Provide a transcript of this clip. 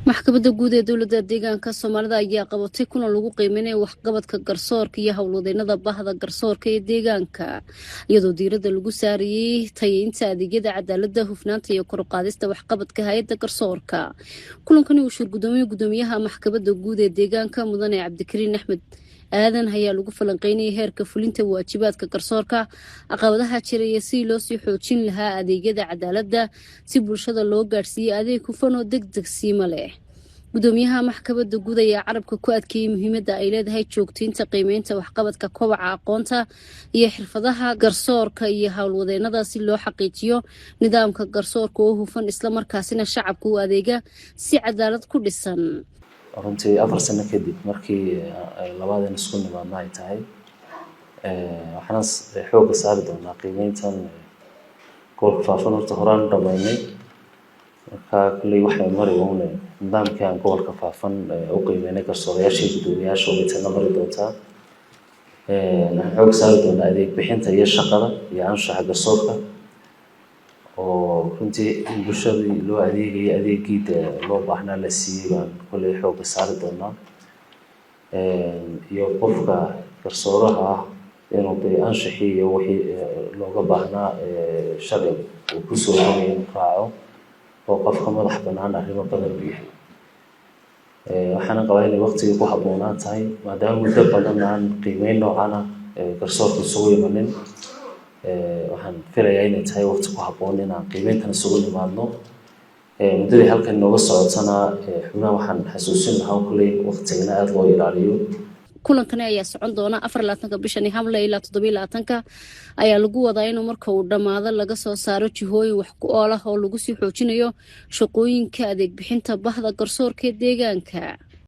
maxkamadda guud ee dowladda deegaanka Soomaalida ayaa qabatay kulan lagu qiimeeyay waxqabadka garsoorka iyo howlwadeennada bahda garsoorka ee deegaanka iyadoo diiradda lagu saarayay tayeynta adeegyada cadaaladda hufnaanta iyo kor u qaadista waxqabadka hay'adda garsoorka. Kulankani uu gudoomiyaha maxkamadda guud ee deegaanka mudane Cabdikariin Axmed aadan ayaa lagu falanqeynayay heerka fulinta waajibaadka garsoorka, caqabadaha jira iyo si loo sii xoojin lahaa adeegyada cadaaladda si bulshada loo gaarsiiyo adeeg hufan oo degdeg siima leh. Gudoomiyaha maxkamadda guud ayaa carabka ku adkeeyay muhiimadda ay leedahay joogteynta qiimeynta waxqabadka, kobaca aqoonta iyo xirfadaha garsoorka iyo howlwadeennada si loo xaqiijiyo nidaamka garsoorka oo hufan isla markaasina shacabka u adeega si cadaalad ku dhisan. runtii 4 sano kadib markii labadan isku nimaadna ay tahay waxaan xoog saari doonaa qiimeyntan gobolka faafan horta horaan dhamaynay marka kulay waxay mari doona nidaamkan gobolka faafan u qiimeynay garsoorayaasha gudoomiyaasha oo inta mari doonta xoog saari doonaa adeeg bixinta iyo shaqada iyo anshaxa garsoorka oo runtii bulshada loo adeegayo adeegida loo baahnaa la siiyay baan kulay xoog saari doonaa iyo qofka garsooraha ah inuu anshaxi iyo wixii looga baahnaa sharci uu ku soo rogay raaco oo qofka madax bannaan arrimo badan u yahay waxaan qabaa in waqtiga ku habboonaan tahay maadaama muddo badan aan qiimeyn noocan ah garsoorka isugu imanin waxaan filayaa inay tahay waqti ku habboon inaan qiimeyntan isugu nimaadno muddada halkan nooga socotana xubnaha waxaan xasuusin lahaa kulay waqtigana aad loo ilaaliyo. Kulankani ayaa socon doona 24 bishan Hamle ilaa 27 ayaa lagu wadaa inuu marka uu dhamaado laga soo saaro jihooyin wax ku ool ah oo lagu sii xoojinayo shaqooyinka adeeg bixinta bahda garsoorka deegaanka.